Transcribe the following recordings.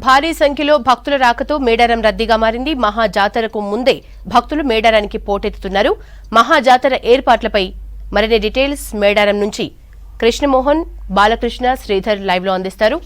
భారీ సంఖ్యలో భక్తుల రాకతో మేడారం రద్దీగా మారింది. మహాజాతరకు ముందే భక్తులు మేడారానికి పోటెత్తుతున్నారు. మహాజాతర ఏర్పాట్లపై మరిన్ని డీటెయిల్స్ మేడారం నుంచి కృష్ణమోహన్, బాలకృష్ణ, శ్రీధర్ లైవ్ లో అందిస్తారు.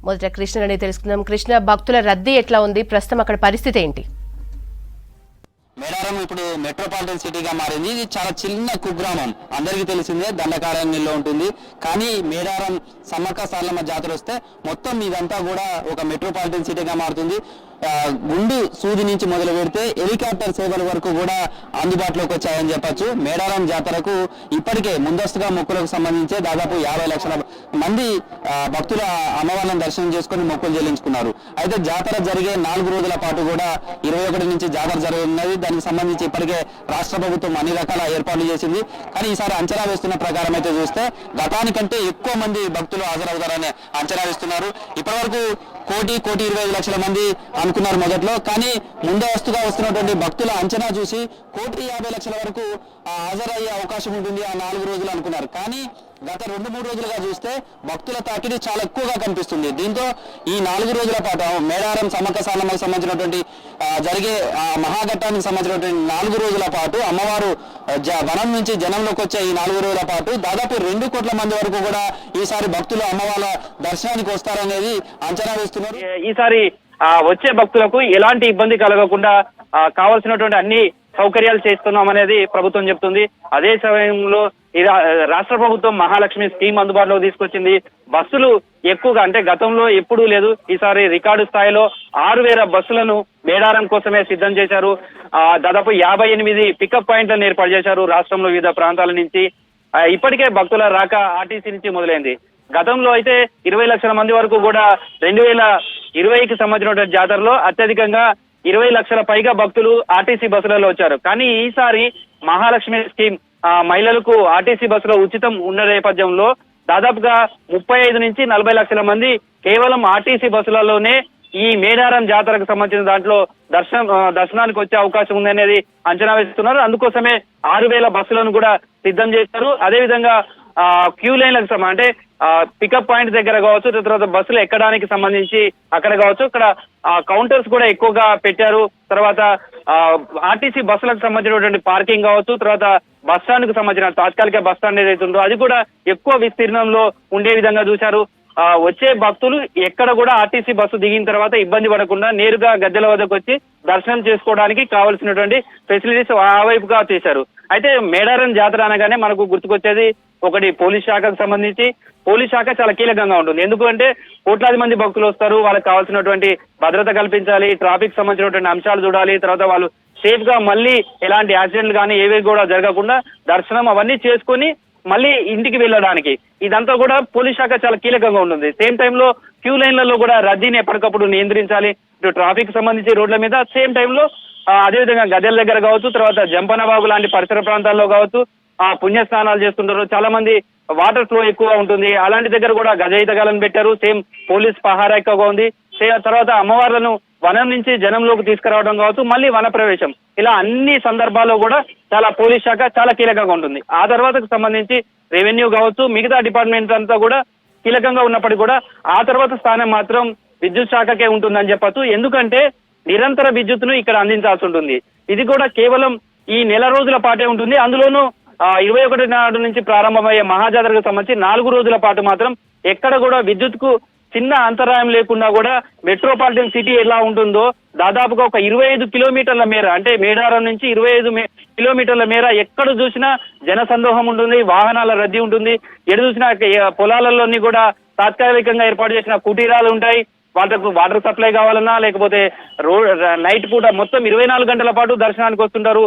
మొదట కృష్ణ తెలుసుకుందాం. కృష్ణ, భక్తుల రద్దీ ఎట్లా ఉంది, ప్రస్తుతం అక్కడ పరిస్థితి ఏంటి? మేడారం ఇప్పుడు మెట్రోపాలిటన్ సిటీగా మారింది. ఇది చాలా చిన్న కుగ్రామం, అందరికీ తెలిసిందే, దండకారణ్యంలో ఉంటుంది. కానీ మేడారం సమ్మక్క సారలమ్మ జాతర వస్తే మొత్తం ఇదంతా కూడా ఒక మెట్రోపాలిటన్ సిటీగా మారుతుంది. గుండు సూది నుంచి మొదలు పెడితే హెలికాప్టర్ సేవల వరకు కూడా అందుబాటులోకి వచ్చాయని చెప్పొచ్చు. మేడారం జాతరకు ఇప్పటికే ముందస్తుగా మొక్కులకు సంబంధించి దాదాపు 50 లక్షల మంది భక్తుల అమ్మవార్లను దర్శనం చేసుకుని మొక్కులు చెల్లించుకున్నారు. అయితే జాతర జరిగే 4 రోజుల పాటు కూడా 21 నుంచి జాతర జరగనున్నది. దానికి సంబంధించి ఇప్పటికే రాష్ట్ర ప్రభుత్వం అన్ని రకాల ఏర్పాట్లు చేసింది. కానీ ఈసారి అంచనా వేస్తున్న ప్రకారం అయితే చూస్తే గతానికంటే ఎక్కువ మంది భక్తులు హాజరవుతారని అంచనా వేస్తున్నారు. ఇప్పటివరకు 1,25 లక్షల మంది అనుకున్నారు మొదట్లో. కానీ ముందస్తుగా వస్తున్నటువంటి భక్తుల అంచనా చూసి 1,50 లక్షల వరకు హాజరయ్యే అవకాశం ఉంటుంది ఆ 4 రోజులు అనుకున్నారు. కానీ గత 2-3 రోజులుగా చూస్తే భక్తుల తాకిడి చాలా ఎక్కువగా కనిపిస్తుంది. దీంతో ఈ 4 రోజుల పాటు మేడారం సమ్మక్క సారలమ్మకు సంబంధించినటువంటి జరిగే మహాఘట్టానికి సంబంధించినటువంటి 4 రోజుల పాటు అమ్మవారు వనం నుంచి జనంలోకి వచ్చే ఈ 4 రోజుల పాటు దాదాపు 2 కోట్ల మంది వరకు కూడా ఈసారి భక్తులు అమ్మవార్ల దర్శనానికి వస్తారనేది అంచనా వేస్తున్నారు. ఈసారి వచ్చే భక్తులకు ఎలాంటి ఇబ్బంది కలగకుండా కావాల్సినటువంటి అన్ని సౌకర్యాలు చేస్తున్నాం అనేది ప్రభుత్వం చెప్తుంది. అదే సమయంలో రాష్ట్ర ప్రభుత్వం మహాలక్ష్మి స్కీమ్ అందుబాటులోకి తీసుకొచ్చింది. బస్సులు ఎక్కువగా, అంటే గతంలో ఎప్పుడూ లేదు, ఈసారి రికార్డు స్థాయిలో 6,000 బస్సులను మేడారం కోసమే సిద్ధం చేశారు. దాదాపు 58 పికప్ పాయింట్లను ఏర్పాటు చేశారు రాష్ట్రంలో వివిధ ప్రాంతాల నుంచి. ఇప్పటికే భక్తుల రాక ఆర్టీసీ నుంచి మొదలైంది. గతంలో అయితే 20 లక్షల మంది వరకు కూడా 2020కి సంబంధించిన జాతరలో అత్యధికంగా 20 లక్షల పైగా భక్తులు ఆర్టీసీ బస్సులలో వచ్చారు. కానీ ఈసారి మహాలక్ష్మి స్కీమ్ మహిళలకు ఆర్టీసీ బస్సులో ఉచితం ఉన్న నేపథ్యంలో దాదాపుగా 35 నుంచి 40 లక్షల మంది కేవలం ఆర్టీసీ బస్సులలోనే ఈ మేడారం జాతరకు సంబంధించిన దాంట్లో దర్శనానికి వచ్చే అవకాశం ఉందనేది అంచనా వేస్తున్నారు. అందుకోసమే 6,000 బస్సులను కూడా సిద్ధం చేశారు. అదేవిధంగా క్యూ లైన్లకు అంటే పికప్ పాయింట్ దగ్గర కావచ్చు, తర్వాత బస్సులు ఎక్కడానికి సంబంధించి అక్కడ కావచ్చు, ఇక్కడ కౌంటర్స్ కూడా ఎక్కువగా పెట్టారు. తర్వాత ఆర్టీసీ బస్సులకు సంబంధించినటువంటి పార్కింగ్ కావచ్చు, తర్వాత బస్ స్టాండ్ కు సంబంధించిన తాత్కాలిక బస్ స్టాండ్ ఏదైతే ఉందో అది కూడా ఎక్కువ విస్తీర్ణంలో ఉండే విధంగా చూశారు. వచ్చే భక్తులు ఎక్కడ కూడా ఆర్టీసీ బస్సు దిగిన తర్వాత ఇబ్బంది పడకుండా నేరుగా గద్దెల వద్దకు వచ్చి దర్శనం చేసుకోవడానికి కావాల్సినటువంటి ఫెసిలిటీస్ ఆ వైపుగా చేశారు. అయితే మేడారం జాతర అనగానే మనకు గుర్తుకొచ్చేది ఒకటి పోలీస్ శాఖకు సంబంధించి. పోలీస్ శాఖ చాలా కీలకంగా ఉంటుంది. ఎందుకంటే కోట్లాది మంది భక్తులు వస్తారు, వాళ్ళకి కావాల్సినటువంటి భద్రత కల్పించాలి, ట్రాఫిక్ సంబంధించినటువంటి అంశాలు చూడాలి, తర్వాత వాళ్ళు సేఫ్ గా మళ్ళీ ఎలాంటి యాక్సిడెంట్లు కానీ ఏవి కూడా జరగకుండా దర్శనం అవన్నీ చేసుకుని మళ్ళీ ఇంటికి వెళ్ళడానికి ఇదంతా కూడా పోలీస్ శాఖ చాలా కీలకంగా ఉంటుంది. సేమ్ టైంలో క్యూ లైన్లలో కూడా రద్దీని ఎప్పటికప్పుడు నియంత్రించాలి, ఇటు ట్రాఫిక్ సంబంధించి రోడ్ల మీద. సేమ్ టైంలో అదేవిధంగా గదెల దగ్గర కావచ్చు, తర్వాత జంపనబాబు లాంటి పరిసర ప్రాంతాల్లో కావచ్చు పుణ్య స్నానాలు చేస్తుంటారు. చాలా మంది వాటర్ ఫ్లో ఎక్కువ ఉంటుంది, అలాంటి దగ్గర కూడా గజయితగాలను పెట్టారు. సేమ్ పోలీస్ పహారా ఎక్కువగా ఉంది. తర్వాత అమ్మవార్లను వనం నుంచి జనంలోకి తీసుకురావడం కావచ్చు, మళ్ళీ వన ప్రవేశం, ఇలా అన్ని సందర్భాల్లో కూడా చాలా పోలీస్ శాఖ చాలా కీలకంగా ఉంటుంది. ఆ తర్వాతకు సంబంధించి రెవెన్యూ కావచ్చు, మిగతా డిపార్ట్మెంట్ అంతా కూడా కీలకంగా ఉన్నప్పటికీ కూడా ఆ తర్వాత స్థానం మాత్రం విద్యుత్ శాఖకే ఉంటుందని చెప్పచ్చు. ఎందుకంటే నిరంతర విద్యుత్తును ఇక్కడ అందించాల్సి ఉంటుంది. ఇది కూడా కేవలం ఈ నెల రోజుల పాటే ఉంటుంది. అందులోనూ 21 నాడు నుంచి ప్రారంభమయ్యే మహాజాతరకు సంబంధించి 4 రోజుల పాటు మాత్రం ఎక్కడ కూడా విద్యుత్ కు చిన్న అంతరాయం లేకుండా కూడా మెట్రోపాలిటన్ సిటీ ఎలా ఉంటుందో దాదాపుగా ఒక 25 కిలోమీటర్ల మేర, అంటే మేడారం నుంచి 25 కిలోమీటర్ల మేర ఎక్కడ చూసినా జన సందోహం ఉంటుంది, వాహనాల రద్దీ ఉంటుంది. ఎటు చూసినా పొలాలలోని కూడా తాత్కాలికంగా ఏర్పాటు చేసిన కుటీరాలు ఉంటాయి. వాళ్ళకు వాటర్ సప్లై కావాలన్నా లేకపోతే నైట్ పూట మొత్తం 24 గంటల పాటు దర్శనానికి వస్తుంటారు,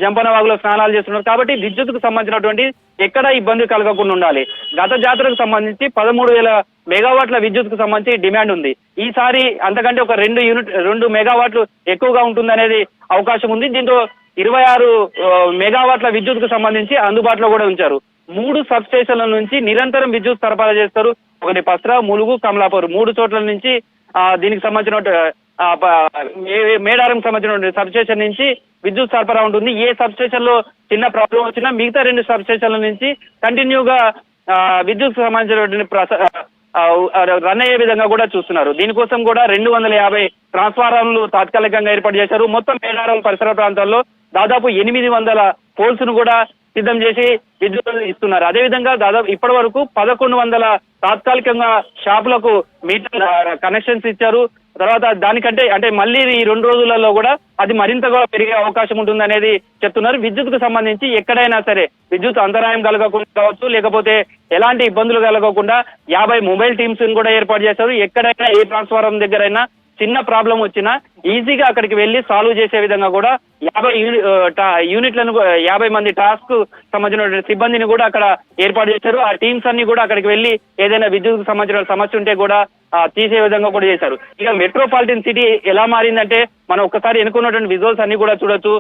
జంపనవాగులో స్నానాలు చేస్తున్నారు. కాబట్టి విద్యుత్కు సంబంధించినటువంటి ఎక్కడ ఇబ్బంది కలగకుండా ఉండాలి. గత జాతరకు సంబంధించి 13,000 మెగావాట్ల విద్యుత్ కు సంబంధించి డిమాండ్ ఉంది. ఈసారి అంతకంటే ఒక 2 మెగావాట్లు ఎక్కువగా ఉంటుంది అనేది అవకాశం ఉంది. దీంతో 26 మెగావాట్ల విద్యుత్ కు సంబంధించి అందుబాటులో కూడా ఉంచారు. 3 సబ్ స్టేషన్ల నుంచి నిరంతరం విద్యుత్ సరఫరా చేస్తారు. ఒకటి పస్రా, ములుగు, కమలాపూర్ 3 చోట్ల నుంచి దీనికి సంబంధించిన మేడారం సంబంధించిన సబ్ స్టేషన్ నుంచి విద్యుత్ సరఫరా ఉంటుంది. ఏ సబ్ స్టేషన్ లో చిన్న ప్రాబ్లం వచ్చినా మిగతా 2 సబ్ స్టేషన్ల నుంచి కంటిన్యూగా విద్యుత్ సంబంధించినటువంటి రన్ అయ్యే విధంగా కూడా చూస్తున్నారు. దీనికోసం కూడా 250 ట్రాన్స్ఫార్మర్లు తాత్కాలికంగా ఏర్పాటు చేశారు. మొత్తం మేడారం పరిసర ప్రాంతాల్లో దాదాపు 800 పోల్స్ ను కూడా సిద్ధం చేసి విద్యుత్ ఇస్తున్నారు. అదేవిధంగా దాదాపు ఇప్పటి వరకు 1100 తాత్కాలికంగా షాపులకు మీటర్ కనెక్షన్స్ ఇచ్చారు. తర్వాత దానికంటే అంటే మళ్ళీ ఈ 2 రోజులలో కూడా అది మరింతగా పెరిగే అవకాశం ఉంటుంది అనేది చెప్తున్నారు. విద్యుత్ కు సంబంధించి ఎక్కడైనా సరే విద్యుత్ అంతరాయం కలగకుండా కావచ్చు, లేకపోతే ఎలాంటి ఇబ్బందులు కలగకుండా 50 మొబైల్ టీమ్స్ కూడా ఏర్పాటు చేశారు. ఎక్కడైనా ఏ ట్రాన్స్ఫార్మర్ దగ్గరైనా చిన్న ప్రాబ్లం వచ్చినా ఈజీగా అక్కడికి వెళ్లి సాల్వ్ చేసే విధంగా కూడా 50 యూనిట్లను 50 మంది టాస్క్ సంబంధించిన సిబ్బందిని కూడా అక్కడ ఏర్పాటు చేశారు. ఆ టీమ్స్ అన్ని కూడా అక్కడికి వెళ్లి ఏదైనా విద్యుత్ సంబంధించిన సమస్య ఉంటే కూడా తీసే విధంగా కూడా చేశారు. ఇక మెట్రోపాలిటన్ సిటీ ఎలా మారిందంటే మనం ఒక్కసారి ఎన్నుకున్నటువంటి విజువల్స్ అన్ని కూడా చూడొచ్చు.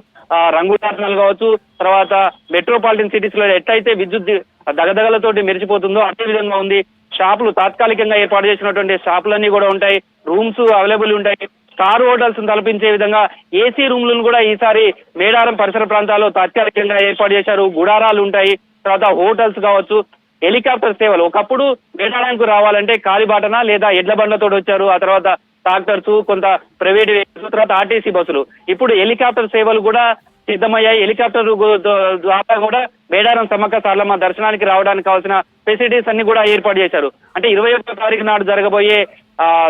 రంగురాట్నాలు కావచ్చు, తర్వాత మెట్రోపాలిటన్ సిటీస్ లో ఎట్లయితే విద్యుత్ దగదగలతోటి మెరిచిపోతుందో అదే విధంగా ఉంది. షాపులు తాత్కాలికంగా ఏర్పాటు చేసినటువంటి షాపులన్నీ కూడా ఉంటాయి. రూమ్స్ అవైలబుల్ ఉంటాయి. స్టార్ హోటల్స్ తలపించే విధంగా ఏసీ రూమ్లను కూడా ఈసారి మేడారం పరిసర ప్రాంతాల్లో తాత్కాలికంగా ఏర్పాటు చేశారు. గుడారాలు ఉంటాయి. తర్వాత హోటల్స్ కావచ్చు, హెలికాప్టర్ సేవలు. ఒకప్పుడు మేడారానికి రావాలంటే కాలిబాటన లేదా ఎడ్ల బండ్లతో వచ్చారు. ఆ తర్వాత ట్రాక్టర్స్, కొంత ప్రైవేట్ వెహికల్స్, తర్వాత ఆర్టీసీ బస్సులు. ఇప్పుడు హెలికాప్టర్ సేవలు కూడా సిద్ధమయ్యాయి. హెలికాప్టర్ ద్వారా కూడా మేడారం సమ్మక్క సారలమ్మ దర్శనానికి రావడానికి కావాల్సిన ఫెసిలిటీస్ అన్ని కూడా ఏర్పాటు చేశారు. అంటే 21వ తారీఖు నాడు జరగబోయే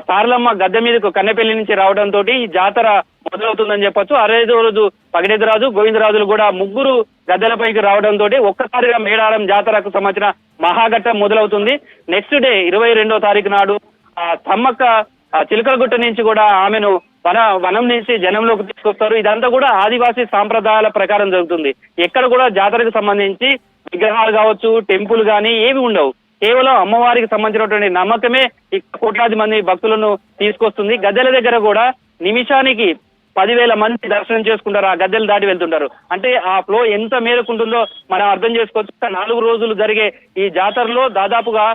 సారలమ్మ గద్దె మీదకు కన్నెపల్లి నుంచి రావడంతో ఈ జాతర మొదలవుతుందని చెప్పొచ్చు. అదే రోజు పగిడేదరాజు, గోవిందరాజులు కూడా ముగ్గురు గద్దెలపైకి రావడంతో ఒక్కసారిగా మేడారం జాతరకు సంబంధించిన మహాఘట్టం మొదలవుతుంది. నెక్స్ట్ డే 22వ తారీఖు నాడు సమ్మక్క చిలకలగుట్ట నుంచి కూడా ఆమెను వనం నుంచి జనంలోకి తీసుకొస్తారు. ఇదంతా కూడా ఆదివాసీ సాంప్రదాయాల ప్రకారం జరుగుతుంది. ఎక్కడ కూడా జాతరకు సంబంధించి విగ్రహాలు కావచ్చు, టెంపుల్ కానీ ఏవి ఉండవు. కేవలం అమ్మవారికి సంబంధించినటువంటి నమ్మకమే కోట్లాది మంది భక్తులను తీసుకొస్తుంది. గద్దెల దగ్గర కూడా నిమిషానికి 10,000 మంది దర్శనం చేసుకుంటారు. ఆ గద్దెలు దాటి వెళ్తుంటారు. అంటే ఆ ఫ్లో ఎంత మేరకు ఉంటుందో మనం అర్థం చేసుకోవచ్చు. 4 రోజులు జరిగే ఈ జాతరలో దాదాపుగా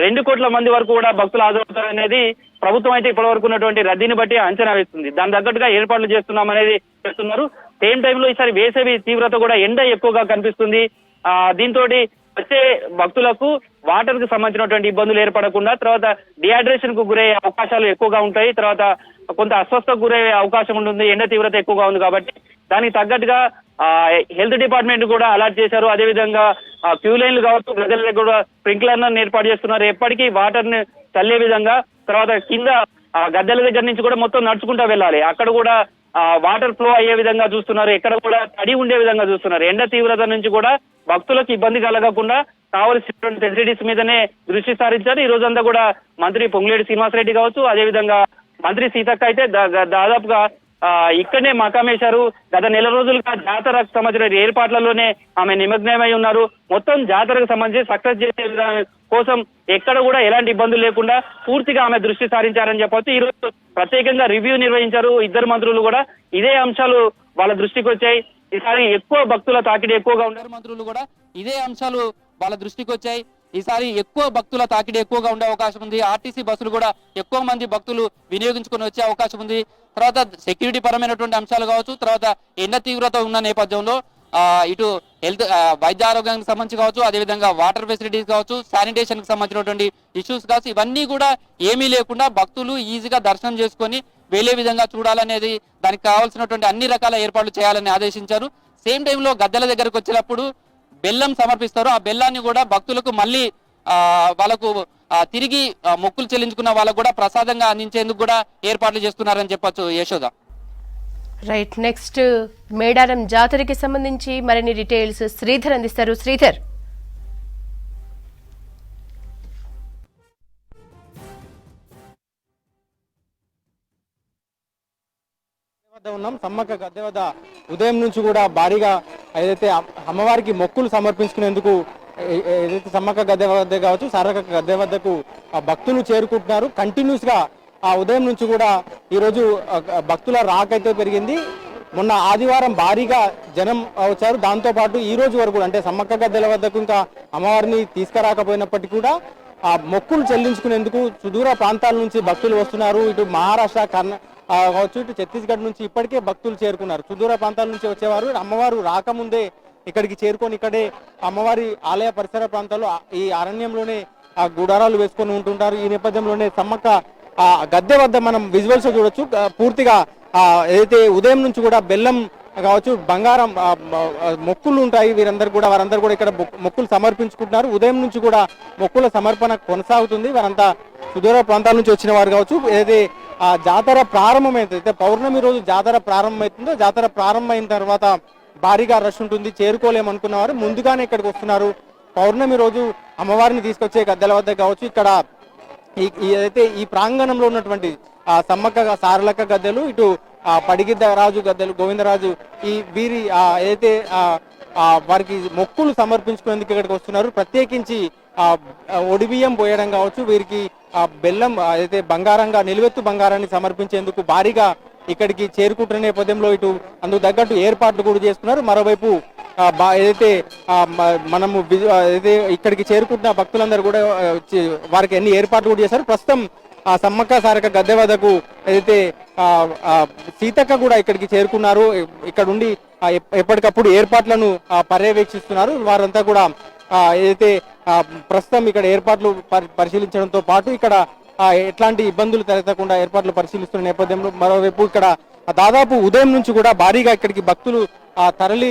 2 కోట్ల మంది వరకు కూడా భక్తులు హాజరవుతారు అనేది ప్రభుత్వం అయితే ఇప్పటి వరకు ఉన్నటువంటి రద్దీని బట్టి అంచనా వేస్తుంది. దాని తగ్గట్టుగా ఏర్పాట్లు చేస్తున్నాం అనేది చెప్తున్నారు. సేమ్ టైంలో ఈసారి వేసవి తీవ్రత కూడా ఎండ ఎక్కువగా కనిపిస్తుంది. దీంతో వచ్చే భక్తులకు వాటర్ కు సంబంధించినటువంటి ఇబ్బందులు ఏర్పడకుండా, తర్వాత డిహైడ్రేషన్ కు గురయ్యే అవకాశాలు ఎక్కువగా ఉంటాయి. తర్వాత కొంత అస్వస్థకు గురయ్యే అవకాశం ఉంటుంది. ఎండ తీవ్రత ఎక్కువగా ఉంది కాబట్టి దానికి తగ్గట్టుగా హెల్త్ డిపార్ట్మెంట్ కూడా అలర్ట్ చేశారు. అదేవిధంగా క్యూ లైన్లు కావచ్చు, ప్రజల దగ్గర కూడా స్ప్రింక్లర్ ఏర్పాటు చేస్తున్నారు. ఎప్పటికీ వాటర్ ని చల్లే విధంగా. తర్వాత కింద గద్దెల దగ్గర నుంచి కూడా మొత్తం నడుచుకుంటూ వెళ్ళాలి. అక్కడ కూడా వాటర్ ఫ్లో అయ్యే విధంగా చూస్తున్నారు. ఎక్కడ కూడా తడి ఉండే విధంగా చూస్తున్నారు. ఎండ తీవ్రత నుంచి కూడా భక్తులకు ఇబ్బంది కలగకుండా కావలసినటువంటి ఫెసిలిటీస్ మీదనే దృష్టి సారించారు. ఈ రోజంతా కూడా మంత్రి పొంగులేటి శ్రీనివాసరెడ్డి కావచ్చు, అదేవిధంగా మంత్రి సీతక్క అయితే దాదాపుగా ఇక్కడనే మకామేశారు. గత నెల రోజులుగా జాతరకు సంబంధించిన ఏర్పాట్లలోనే ఆమె నిమగ్నమై ఉన్నారు. మొత్తం జాతరకు సంబంధించి సక్సెస్ చేసే విధానం కోసం ఎక్కడ కూడా ఎలాంటి ఇబ్బందులు లేకుండా పూర్తిగా ఆమె దృష్టి సారించారని చెప్పవచ్చు. ఈ రోజు ప్రత్యేకంగా రివ్యూ నిర్వహించారు. 2 మంత్రులు కూడా ఇదే అంశాలు వాళ్ళ దృష్టికి వచ్చాయి. ఈసారి ఎక్కువ భక్తుల తాకిడి ఎక్కువగా ఉన్నారు. మంత్రులు కూడా ఇదే అంశాలు వాళ్ళ దృష్టికి వచ్చాయి. ఈసారి ఎక్కువ భక్తుల తాకిడి ఎక్కువగా ఉండే అవకాశం ఉంది. ఆర్టీసీ బస్సులు కూడా ఎక్కువ మంది భక్తులు వినియోగించుకొని వచ్చే అవకాశం ఉంది. తర్వాత సెక్యూరిటీ పరమైనటువంటి అంశాలు కావచ్చు, తర్వాత ఎండ తీవ్రత ఉన్న నేపథ్యంలో ఇటు హెల్త్ వైద్య ఆరోగ్యానికి సంబంధించి కావచ్చు, అదేవిధంగా వాటర్ ఫెసిలిటీస్ కావచ్చు, శానిటేషన్ కి సంబంధించినటువంటి ఇష్యూస్ కావచ్చు, ఇవన్నీ కూడా ఏమీ లేకుండా భక్తులు ఈజీగా దర్శనం చేసుకొని వెళ్లే విధంగా చూడాలనేది, దానికి కావాల్సినటువంటి అన్ని రకాల ఏర్పాట్లు చేయాలని ఆదేశించారు. సేమ్ టైంలో గద్దెల దగ్గరకు వచ్చినప్పుడు బెల్లం సమర్పిస్తారు. ఆ బెల్లాన్ని కూడా భక్తులకు మళ్ళీ వాళ్ళకు తిరిగి మొక్కులు చెల్లించుకున్న వాళ్ళకు కూడా ప్రసాదంగా అందించేందుకు కూడా ఏర్పాట్లు చేస్తున్నారని చెప్పొచ్చు. యశోద. రైట్, నెక్స్ట్ మేడారం జాతరకి సంబంధించి మరిన్ని డీటెయిల్స్ శ్రీధర్ అందిస్తారు. శ్రీధర్. ఉన్నాం సమ్మక్క గద్దె వద్ద ఉదయం నుంచి కూడా భారీగా ఏదైతే అమ్మవారికి మొక్కులు సమర్పించుకునేందుకు ఏదైతే సమ్మక్క గద్దె వద్ద కావచ్చు, సారక్క గద్దె వద్దకు భక్తులు చేరుకుంటున్నారు. కంటిన్యూస్ గా ఉదయం నుంచి కూడా ఈరోజు భక్తుల రాక అయితే పెరిగింది. మొన్న ఆదివారం భారీగా జనం వచ్చారు. దాంతో పాటు ఈ రోజు వరకు కూడా అంటే సమ్మక్క గద్దెల వద్దకు ఇంకా అమ్మవారిని తీసుకురాకపోయినప్పటికీ కూడా ఆ మొక్కులు చెల్లించుకునేందుకు సుదూర ప్రాంతాల నుంచి భక్తులు వస్తున్నారు. ఇటు మహారాష్ట్ర కావచ్చు, ఇటు ఛత్తీస్గఢ్ నుంచి ఇప్పటికే భక్తులు చేరుకున్నారు. సుదూర ప్రాంతాల నుంచి వచ్చేవారు అమ్మవారు రాకముందే ఇక్కడికి చేరుకొని ఇక్కడే అమ్మవారి ఆలయ పరిసర ప్రాంతాల్లో ఈ అరణ్యంలోనే ఆ గుడారాలు వేసుకొని ఉంటుంటారు. ఈ నేపథ్యంలోనే సమ్మక్క గద్దె వద్ద మనం విజువల్స్ చూడొచ్చు. పూర్తిగా ఏదైతే ఉదయం నుంచి కూడా బెల్లం కావచ్చు, బంగారం మొక్కులు ఉంటాయి. వారందరూ కూడా ఇక్కడ మొక్కులు సమర్పించుకుంటున్నారు. ఉదయం నుంచి కూడా మొక్కుల సమర్పణ కొనసాగుతుంది. వారంతా సుదూర ప్రాంతాల నుంచి వచ్చిన వారు కావచ్చు. ఏదైతే ఆ జాతర ప్రారంభమైతే పౌర్ణమి రోజు జాతర ప్రారంభమవుతుందో జాతర ప్రారంభమైన తర్వాత భారీగా రష్ ఉంటుంది. చేరుకోలేమనుకున్న వారు ముందుగానే ఇక్కడికి వస్తున్నారు. పౌర్ణమి రోజు అమ్మవారిని తీసుకొచ్చే గద్దెల వద్ద కావచ్చు, ఇక్కడ ఏదైతే ఈ ప్రాంగణంలో ఉన్నటువంటి సమ్మక్క సారలక్క గద్దెలు, ఇటు పడిగిద్ద రాజు గద్దెలు, గోవిందరాజు, ఈ వీరి ఏదైతే వారికి మొక్కులు సమర్పించుకునేందుకు ఇక్కడికి వస్తున్నారు. ప్రత్యేకించి ఒడిబియ్యం పోయడం కావచ్చు, వీరికి బెల్లం ఏదైతే బంగారంగా నిలువెత్తు బంగారాన్ని సమర్పించేందుకు భారీగా ఇక్కడికి చేరుకుంటున్న నేపథ్యంలో ఇటు అందుకు తగ్గట్టు ఏర్పాట్లు కూడా చేస్తున్నారు. మరోవైపు ఏదైతే మనము ఏదైతే ఇక్కడికి చేరుకుంటున్న భక్తులందరూ కూడా వారికి అన్ని ఏర్పాట్లు కూడా చేశారు. ప్రస్తుతం ఆ సమ్మక్క సారక్క గద్దె వద్దకు ఏదైతే సీతక్క కూడా ఇక్కడికి చేరుకున్నారు. ఇక్కడ ఉండి ఎప్పటికప్పుడు ఏర్పాట్లను పర్యవేక్షిస్తున్నారు. వారంతా కూడా ఏదైతే ప్రస్తుతం ఇక్కడ ఏర్పాట్లు పరిశీలించడంతో పాటు ఇక్కడ ఎట్లాంటి ఇబ్బందులు తలెత్తకుండా ఏర్పాట్లు పరిశీలిస్తున్న నేపథ్యంలో మరోవైపు ఇక్కడ దాదాపు ఉదయం నుంచి కూడా భారీగా ఇక్కడికి భక్తులు తరలి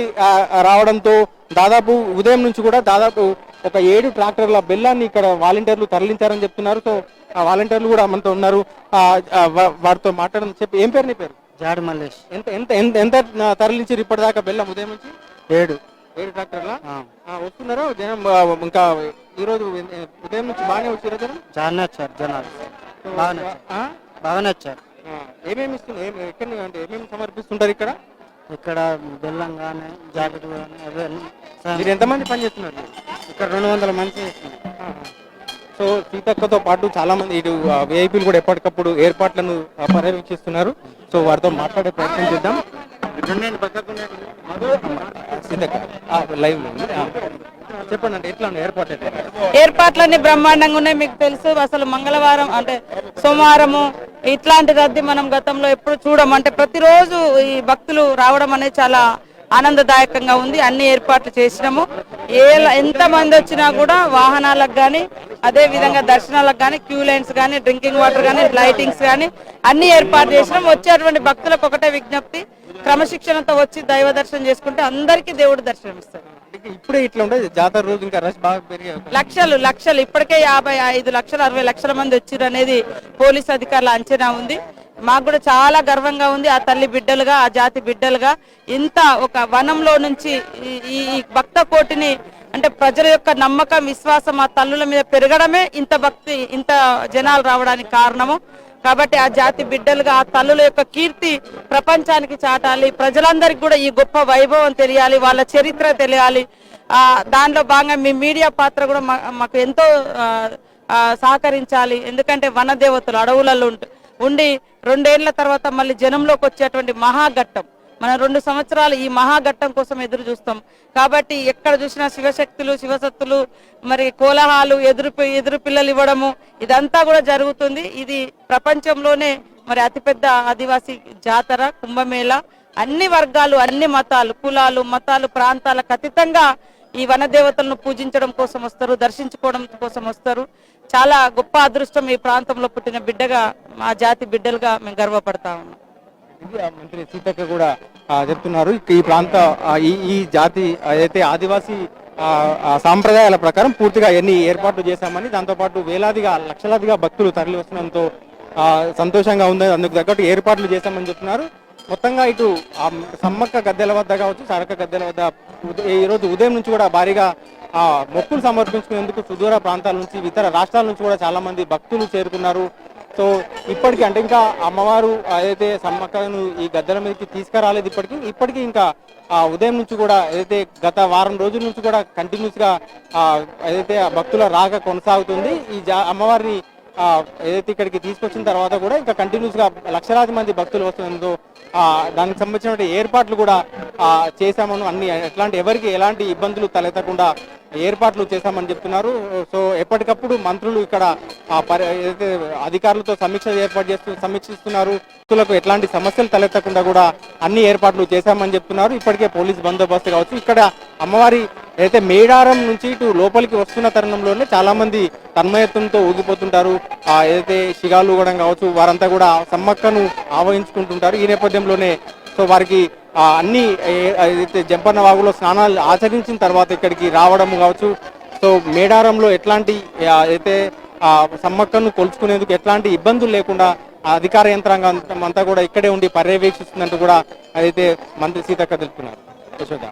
రావడంతో దాదాపు ఉదయం నుంచి కూడా దాదాపు ఒక 7 ట్రాక్టర్ల బెల్లాన్ని ఇక్కడ వాలంటీర్లు తరలించారని చెప్తున్నారు. సో ఆ వాలంటీర్లు కూడా మనతో ఉన్నారు. వారితో మాట్లాడడం చెప్పి ఏం పేరు నీ పేరు? జాడు మల్లేష్. ఎంత ఎంత ఎంత ఎంత తరలించారు ఇప్పటిదాకా బెల్లం ఉదయం నుంచి? 7 ట్రాక్టర్ల వస్తున్నారు జనం. ఇంకా ఈ రోజు ఉదయం నుంచి బాగానే వచ్చారు జనం? చాలా వచ్చారు జనాలు, బాగానే వచ్చారు. ఏమేమి ఇస్తున్నారు, ఎక్కడ అంటే ఏమేమి సమర్పిస్తుంటారు ఇక్కడ? ఇక్కడ బెల్లం కానీ జాకెట్ కానీ అవన్నీ. మీరు ఎంతమంది పని చేస్తున్నారు ఇక్కడ? 200 మంది చేస్తున్నారు. సో సీతక్కతో పాటు చాలా మంది ఇటు విఐపీలు కూడా ఎప్పటికప్పుడు ఏర్పాట్లను పర్యవేక్షిస్తున్నారు. సో వారితో మాట్లాడే ప్రయత్నం చేద్దాం. సీతక్క లైవ్ చెప్పండి, అంటే ఎట్లా ఏర్పాట్లు? ఏర్పాట్లన్నీ బ్రహ్మాండంగా ఉన్నాయి. మీకు తెలుసు, అసలు మంగళవారం అంటే సోమవారము ఇట్లాంటి రద్దీ మనం గతంలో ఎప్పుడు చూడము. అంటే ప్రతిరోజు ఈ భక్తులు రావడం అనేది చాలా ఆనందదాయకంగా ఉంది. అన్ని ఏర్పాట్లు చేసినాము. ఎంత మంది వచ్చినా కూడా వాహనాలకు కానీ, అదే విధంగా దర్శనాలకు కానీ, క్యూ లైన్స్ కానీ, డ్రింకింగ్ వాటర్ కానీ, లైటింగ్స్ కానీ అన్ని ఏర్పాటు చేసినాం. వచ్చేటువంటి భక్తులకు ఒకటే విజ్ఞప్తి, క్రమశిక్షణతో వచ్చి దైవ దర్శనం చేసుకుంటే అందరికీ దేవుడు దర్శనం ఇస్తాడు. ఇప్పుడే ఇట్లా ఉండదు, జాతర రోజు ఇంకా రష్ బాగా పెరిగే లక్షలు ఇప్పటికే 55 లక్షలు 60 లక్షల మంది వచ్చారు అనేది పోలీస్ అధికారుల అంచనా ఉంది. మాకు కూడా చాలా గర్వంగా ఉంది. ఆ తల్లి బిడ్డలుగా, ఆ జాతి బిడ్డలుగా ఇంత ఒక వనంలో నుంచి ఈ భక్త కోటిని, అంటే ప్రజల యొక్క నమ్మకం, విశ్వాసం ఆ తల్లుల మీద పెరగడమే ఇంత భక్తి, ఇంత జనాలు రావడానికి కారణము. కాబట్టి ఆ జాతి బిడ్డలుగా ఆ తల్లుల యొక్క కీర్తి ప్రపంచానికి చాటాలి. ప్రజలందరికీ కూడా ఈ గొప్ప వైభవం తెలియాలి, వాళ్ళ చరిత్ర తెలియాలి. దానిలో భాగంగా మీ మీడియా పాత్ర కూడా మాకు ఎంతో సహకరించాలి. ఎందుకంటే వనదేవతలు అడవులలో ఉండి 2 ఏళ్ల తర్వాత మళ్ళీ జనంలోకి వచ్చేటువంటి మహాఘట్టం. మనం 2 సంవత్సరాలు ఈ మహాఘట్టం కోసం ఎదురు చూస్తాం. కాబట్టి ఎక్కడ చూసినా శివశక్తులు, శివసత్తులు, మరి కోలాహాలు, ఎదురు పిల్లలు ఇవ్వడము ఇదంతా కూడా జరుగుతుంది. ఇది ప్రపంచంలోనే మరి అతిపెద్ద ఆదివాసీ జాతర కుంభమేళ. అన్ని వర్గాలు, అన్ని మతాలు, కులాలు, మతాలు, ప్రాంతాలకు అతీతంగా ఈ వనదేవతలను పూజించడం కోసం వస్తారు, దర్శించుకోవడం కోసం వస్తారు. చాలా గొప్ప అదృష్టం ఈ ప్రాంతంలో పుట్టిన బిడ్డగా, మా జాతి బిడ్డలుగా మేము గర్వపడతా ఉన్నాం. మంత్రి సీతక్క కూడా చెప్తున్నారు, ఈ ప్రాంత ఈ జాతి ఏదైతే ఆదివాసీ సాంప్రదాయాల ప్రకారం పూర్తిగా ఎన్ని ఏర్పాట్లు చేశామని, దాంతోపాటు వేలాదిగా లక్షలాదిగా భక్తులు తరలి వస్తున్నంతో సంతోషంగా ఉందని, అందుకు తగ్గట్టు ఏర్పాట్లు చేశామని చెప్తున్నారు. మొత్తంగా ఇటు సమ్మక్క గద్దెల వద్ద కావచ్చు, సారక్క గద్దెల వద్ద ఈరోజు ఉదయం నుంచి కూడా భారీగా మొక్కులు సమర్పించుకునేందుకు సుదూర ప్రాంతాల నుంచి, ఇతర రాష్ట్రాల నుంచి కూడా చాలా మంది భక్తులు చేరుకున్నారు. సో ఇప్పటికీ అంటే ఇంకా అమ్మవారు ఏదైతే సమ్మక్కను ఈ గద్దెల మీదకి తీసుకురాలేదు. ఇప్పటికీ ఇంకా ఉదయం నుంచి కూడా ఏదైతే గత వారం రోజుల నుంచి కూడా కంటిన్యూస్ గా ఏదైతే భక్తుల రాక కొనసాగుతుంది. ఈ అమ్మవారిని ఏదైతే ఇక్కడికి తీసుకొచ్చిన తర్వాత కూడా ఇంకా కంటిన్యూస్గా లక్షలాది మంది భక్తులు వస్తున్నందుకు దానికి సంబంధించిన ఏర్పాట్లు కూడా చేశామని అన్ని ఎవరికి ఎలాంటి ఇబ్బందులు తలెత్తకుండా ఏర్పాట్లు చేశామని చెప్తున్నారు. సో ఎప్పటికప్పుడు మంత్రులు ఇక్కడ ఏదైతే అధికారులతో సమీక్షిస్తున్నారు. భక్తులకు ఎట్లాంటి సమస్యలు తలెత్తకుండా కూడా అన్ని ఏర్పాట్లు చేశామని చెప్తున్నారు. ఇప్పటికే పోలీస్ బందోబస్తు కావచ్చు, ఇక్కడ అమ్మవారి అయితే మేడారం నుంచి ఇటు లోపలికి వస్తున్న తరుణంలోనే చాలా మంది తన్మయత్వంతో ఊగిపోతుంటారు. ఏదైతే శిగాలు కూడా కావచ్చు, వారంతా కూడా సమ్మక్కను ఆవహించుకుంటుంటారు. ఈ నేపథ్యంలోనే సో వారికి అన్ని ఏదైతే జంపన్న వాగులో స్నానాలు ఆచరించిన తర్వాత ఇక్కడికి రావడం కావచ్చు. సో మేడారంలో ఎట్లాంటి అయితే సమ్మక్కను కొలుచుకునేందుకు ఎట్లాంటి ఇబ్బందులు లేకుండా అధికార యంత్రాంగం అంతా కూడా ఇక్కడే ఉండి పర్యవేక్షిస్తుందంటూ కూడా అదైతే మంత్రి సీతక్క తెలుపుతున్నారు. యశోద.